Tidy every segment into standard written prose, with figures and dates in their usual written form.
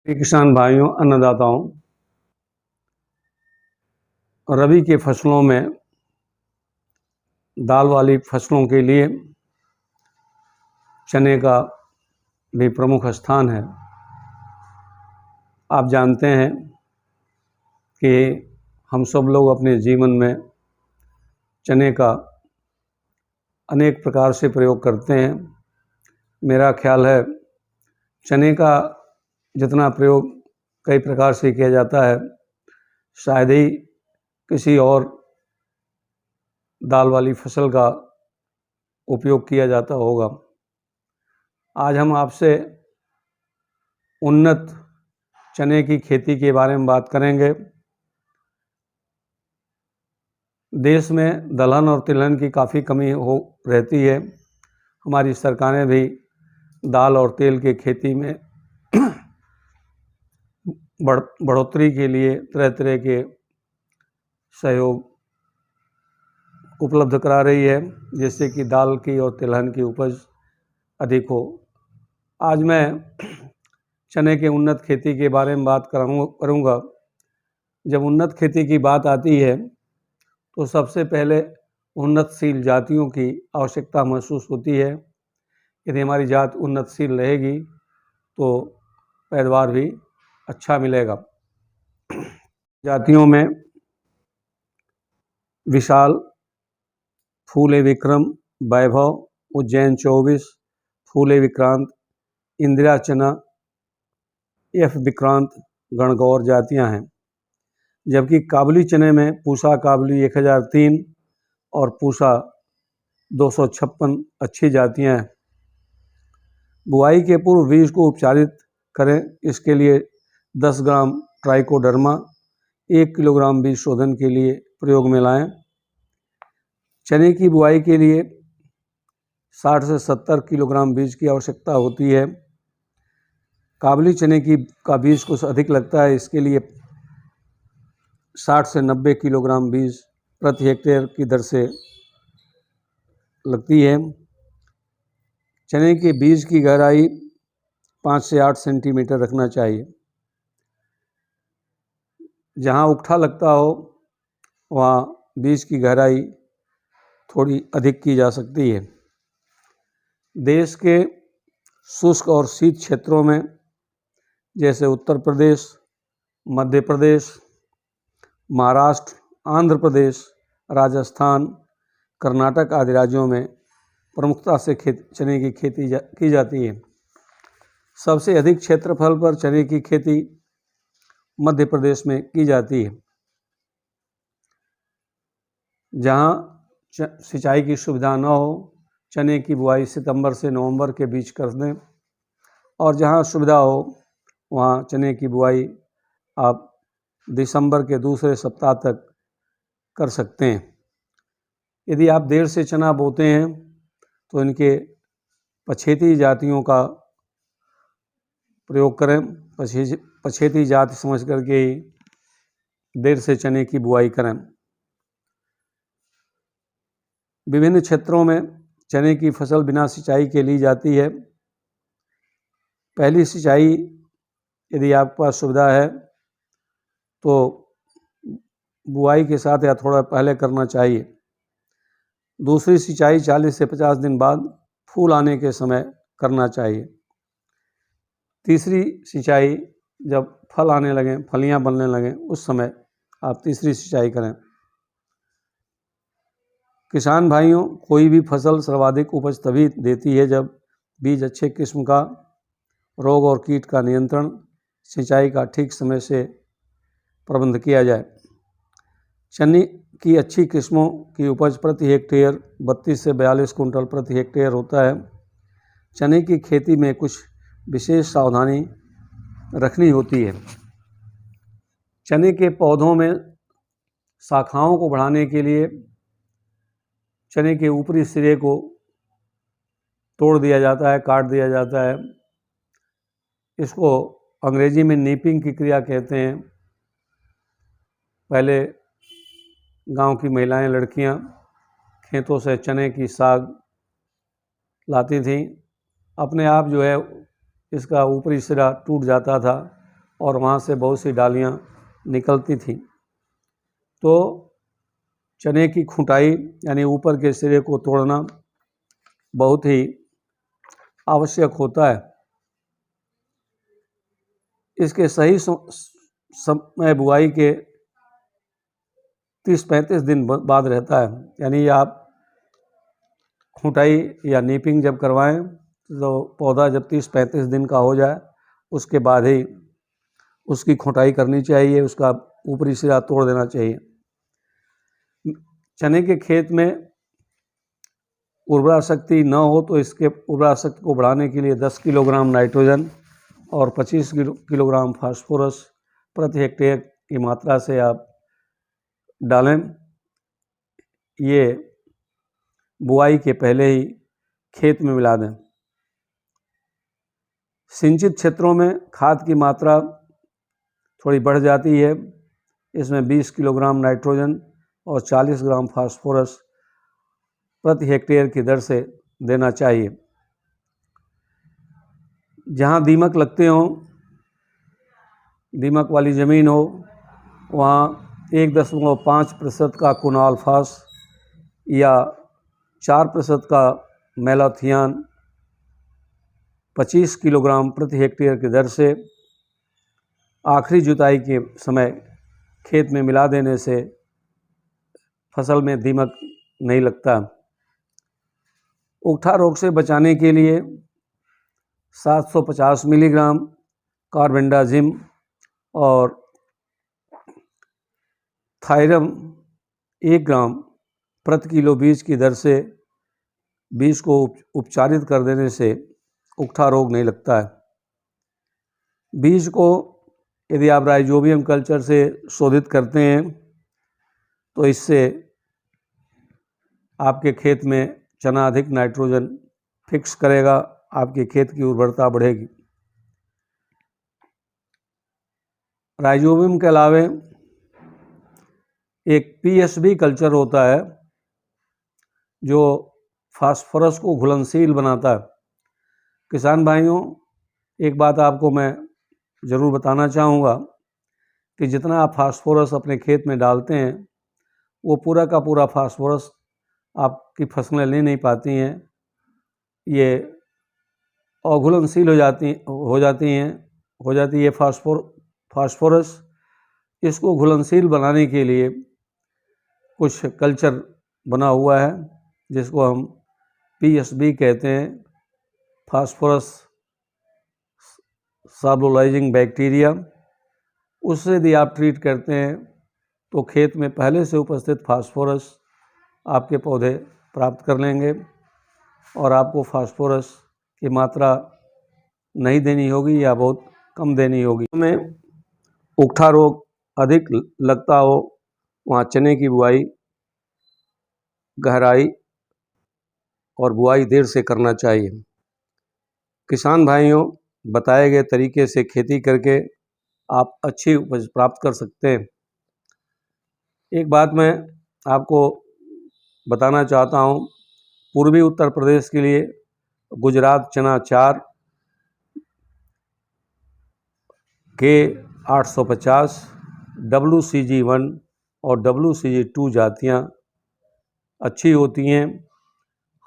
किसान भाइयों, अन्नदाताओं, रबी के फसलों में दाल वाली फसलों के लिए चने का भी प्रमुख स्थान है। आप जानते हैं कि हम सब लोग अपने जीवन में चने का अनेक प्रकार से प्रयोग करते हैं। मेरा ख्याल है चने का जितना प्रयोग कई प्रकार से किया जाता है, शायद ही किसी और दाल वाली फसल का उपयोग किया जाता होगा। आज हम आपसे उन्नत चने की खेती के बारे में बात करेंगे। देश में दलहन और तिलहन की काफ़ी कमी रहती है। हमारी सरकारें भी दाल और तेल की खेती में बढ़ोतरी के लिए तरह तरह के सहयोग उपलब्ध करा रही है, जिससे कि दाल की और तिलहन की उपज अधिक हो। आज मैं चने के उन्नत खेती के बारे में बात करूँगा। जब उन्नत खेती की बात आती है तो सबसे पहले उन्नतशील जातियों की आवश्यकता महसूस होती है। यदि हमारी जात उन्नतशील रहेगी तो पैदावार भी अच्छा मिलेगा। जातियों में विशाल, फूले विक्रम, वैभव, उज्जैन 24, फूले विक्रांत, इंदिरा चना, एफ विक्रांत गणगौर जातियां हैं। जबकि काबुली चने में पूसा काबुली 1003 और पूसा 256 अच्छी जातियां हैं। बुआई के पूर्व बीज को उपचारित करें। इसके लिए 10 ग्राम ट्राइकोडर्मा 1 किलोग्राम बीज शोधन के लिए प्रयोग में लाएं। चने की बुआई के लिए 60 से 70 किलोग्राम बीज की आवश्यकता होती है। काबुली चने का बीज कुछ अधिक लगता है। इसके लिए 60 से 90 किलोग्राम बीज प्रति हेक्टेयर की दर से लगती है। चने के बीज की गहराई 5 से 8 सेंटीमीटर रखना चाहिए। जहाँ उकठा लगता हो वहाँ बीज की गहराई थोड़ी अधिक की जा सकती है। देश के शुष्क और शीत क्षेत्रों में जैसे उत्तर प्रदेश, मध्य प्रदेश, महाराष्ट्र, आंध्र प्रदेश, राजस्थान, कर्नाटक आदि राज्यों में प्रमुखता से चने की खेती की जाती है। सबसे अधिक क्षेत्रफल पर चने की खेती मध्य प्रदेश में की जाती है। जहाँ सिंचाई की सुविधा न हो, चने की बुआई सितंबर से नवंबर के बीच कर दें, और जहाँ सुविधा हो वहाँ चने की बुआई आप दिसंबर के दूसरे सप्ताह तक कर सकते हैं। यदि आप देर से चना बोते हैं तो इनके पछेती जातियों का प्रयोग करें। पछेती जाति समझ करके ही देर से चने की बुआई करें। विभिन्न क्षेत्रों में चने की फसल बिना सिंचाई के ली जाती है। पहली सिंचाई यदि आपके पास सुविधा है तो बुआई के साथ या थोड़ा पहले करना चाहिए। दूसरी सिंचाई 40 से 50 दिन बाद फूल आने के समय करना चाहिए। तीसरी सिंचाई जब फल आने लगें, फलियां बनने लगें, उस समय आप तीसरी सिंचाई करें। किसान भाइयों, कोई भी फसल सर्वाधिक उपज तभी देती है जब बीज अच्छे किस्म का, रोग और कीट का नियंत्रण, सिंचाई का ठीक समय से प्रबंध किया जाए। चने की अच्छी किस्मों की उपज प्रति हेक्टेयर 32 से 42 कुंटल प्रति हेक्टेयर होता है। चने की खेती में कुछ विशेष सावधानी रखनी होती है। चने के पौधों में शाखाओं को बढ़ाने के लिए चने के ऊपरी सिरे को तोड़ दिया जाता है, काट दिया जाता है। इसको अंग्रेजी में नीपिंग की क्रिया कहते हैं। पहले गांव की महिलाएं, लड़कियां खेतों से चने की साग लाती थीं। अपने आप जो है इसका ऊपरी सिरा टूट जाता था और वहाँ से बहुत सी डालियाँ निकलती थीं। तो चने की खुंटाई यानी ऊपर के सिरे को तोड़ना बहुत ही आवश्यक होता है। इसके सही समय बुआई के 30-35 दिन बाद रहता है, यानी आप खुंटाई या नीपिंग जब करवाएं तो पौधा जब 30-35 दिन का हो जाए उसके बाद ही उसकी खुंटाई करनी चाहिए, उसका ऊपरी सिरा तोड़ देना चाहिए। चने के खेत में उर्वरा शक्ति न हो तो इसके उर्वरा शक्ति को बढ़ाने के लिए 10 किलोग्राम नाइट्रोजन और 25 किलोग्राम फास्फोरस प्रति हेक्टेयर की मात्रा से आप डालें। ये बुआई के पहले ही खेत में मिला दें। सिंचित क्षेत्रों में खाद की मात्रा थोड़ी बढ़ जाती है, इसमें 20 किलोग्राम नाइट्रोजन और 40 ग्राम फास्फोरस प्रति हेक्टेयर की दर से देना चाहिए। जहाँ दीमक लगते हों, दीमक वाली ज़मीन हो, वहाँ 1.5% का क्विनोआल्फास या 4% का मैलाथियान 25 किलोग्राम प्रति हेक्टेयर की दर से आखिरी जुताई के समय खेत में मिला देने से फसल में दीमक नहीं लगता। उकठा रोग से बचाने के लिए 750 मिलीग्राम कार्बेंडाजिम और थायरम 1 ग्राम प्रति किलो बीज की दर से बीज को उपचारित कर देने से उकठा रोग नहीं लगता है। बीज को यदि आप राइजोबियम कल्चर से शोधित करते हैं तो इससे आपके खेत में चना अधिक नाइट्रोजन फिक्स करेगा, आपके खेत की उर्वरता बढ़ेगी। राइजोबियम के अलावे एक पीएसबी कल्चर होता है जो फास्फोरस को घुलनशील बनाता है। किसान भाइयों, एक बात आपको मैं ज़रूर बताना चाहूँगा कि जितना आप फास्फोरस अपने खेत में डालते हैं वो पूरा का पूरा फास्फोरस आपकी फसलें ले नहीं पाती हैं, ये अघुलनशील हो जाती है फास्फोरस। इसको घुलनशील बनाने के लिए कुछ कल्चर बना हुआ है जिसको हम पीएसबी कहते हैं, फास्फोरस सॉल्युलाइजिंग बैक्टीरिया। उससे यदि आप ट्रीट करते हैं तो खेत में पहले से उपस्थित फास्फोरस आपके पौधे प्राप्त कर लेंगे और आपको फास्फोरस की मात्रा नहीं देनी होगी या बहुत कम देनी होगी। में उकठा रोग अधिक लगता हो वहाँ चने की बुआई गहराई और बुआई देर से करना चाहिए। किसान भाइयों, बताए गए तरीके से खेती करके आप अच्छी उपज प्राप्त कर सकते हैं। एक बात मैं आपको बताना चाहता हूँ, पूर्वी उत्तर प्रदेश के लिए गुजरात चना 4 के 850, WCG1 और WCG2 जातियाँ अच्छी होती हैं।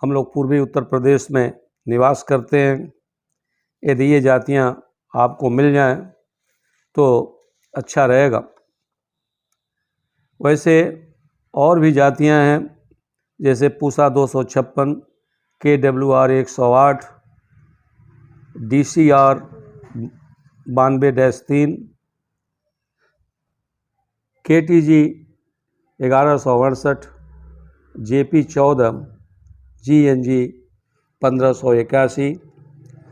हम लोग पूर्वी उत्तर प्रदेश में निवास करते हैं। यदि ये जातियाँ आपको मिल जाएं तो अच्छा रहेगा। वैसे और भी जातियाँ हैं जैसे Pusa 256, KWR 108, DCR 92-3, KTG 1168, JP 14, GNG 1581।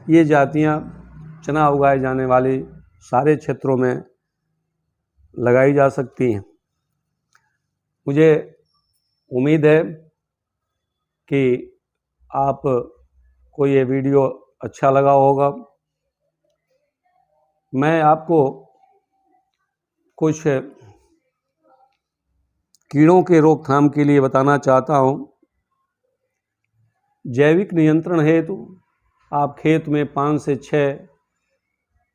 ये जातियाँ चना उगाए जाने वाली सारे क्षेत्रों में लगाई जा सकती हैं। मुझे उम्मीद है कि आपको ये वीडियो अच्छा लगा होगा। मैं आपको कुछ कीड़ों के रोकथाम के लिए बताना चाहता हूँ। जैविक नियंत्रण हेतु आप खेत में 5 से 6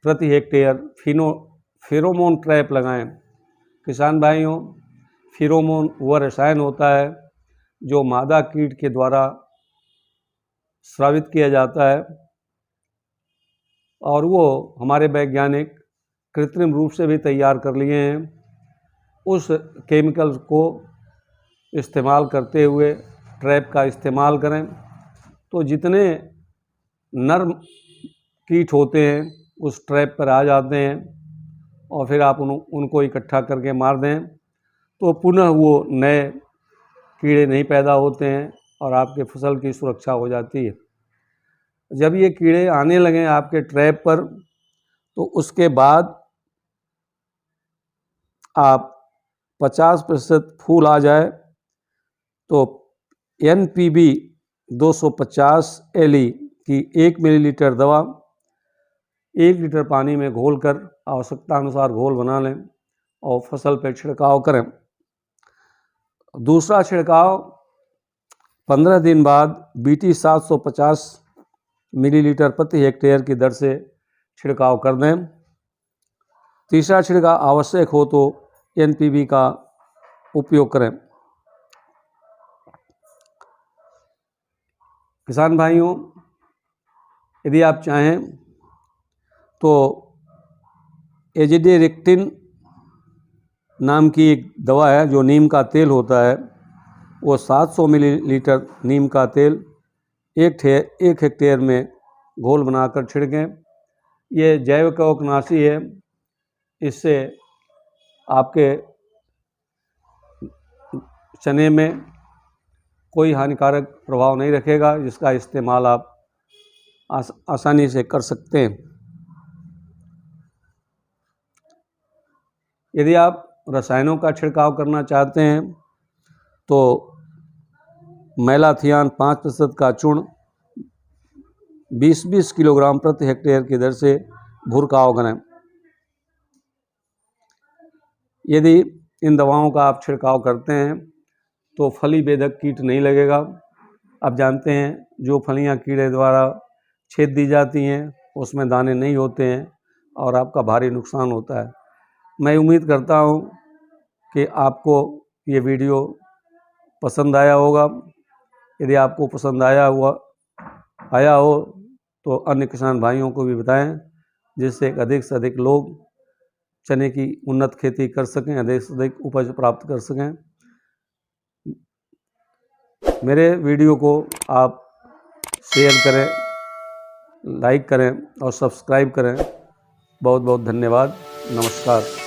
प्रति हेक्टेयर फिनो फेरोमोन ट्रैप लगाएं। किसान भाइयों, फेरोमोन वह रसायन होता है जो मादा कीट के द्वारा स्रावित किया जाता है और वो हमारे वैज्ञानिक कृत्रिम रूप से भी तैयार कर लिए हैं। उस केमिकल को इस्तेमाल करते हुए ट्रैप का इस्तेमाल करें तो जितने नर कीट होते हैं उस ट्रैप पर आ जाते हैं और फिर आप उनको इकट्ठा करके मार दें तो पुनः वो नए कीड़े नहीं पैदा होते हैं और आपके फसल की सुरक्षा हो जाती है। जब ये कीड़े आने लगें आपके ट्रैप पर तो उसके बाद आप 50% फूल आ जाए तो NPB 250 LE की 1 मिलीलीटर दवा 1 लीटर पानी में घोलकर आवश्यकता अनुसार घोल बना लें और फसल पर छिड़काव करें। दूसरा छिड़काव 15 दिन बाद BT 750 मिलीलीटर प्रति हेक्टेयर की दर से छिड़काव कर दें। तीसरा छिड़काव आवश्यक हो तो NPB का उपयोग करें। किसान भाइयों, यदि आप चाहें तो एजिडीरिक्टिन नाम की एक दवा है जो नीम का तेल होता है, वो 700 मिलीलीटर नीम का तेल 1 हेक्टेयर में घोल बनाकर छिड़कें। ये जैव कवकनाशी है, इससे आपके चने में कोई हानिकारक प्रभाव नहीं रखेगा, जिसका इस्तेमाल आप आसानी से कर सकते हैं। यदि आप रसायनों का छिड़काव करना चाहते हैं तो मैलाथियान 5% का चूर्ण 20-20 किलोग्राम प्रति हेक्टेयर की दर से भुरकाव करें। यदि इन दवाओं का आप छिड़काव करते हैं तो फली बेधक कीट नहीं लगेगा। आप जानते हैं जो फलियां कीड़े द्वारा छेद दी जाती हैं उसमें दाने नहीं होते हैं और आपका भारी नुकसान होता है। मैं उम्मीद करता हूं कि आपको ये वीडियो पसंद आया होगा। यदि आपको पसंद आया हो तो अन्य किसान भाइयों को भी बताएं, जिससे अधिक से अधिक लोग चने की उन्नत खेती कर सकें, अधिक से अधिक उपज प्राप्त कर सकें। मेरे वीडियो को आप शेयर करें, लाइक करें और सब्सक्राइब करें। बहुत बहुत धन्यवाद। नमस्कार।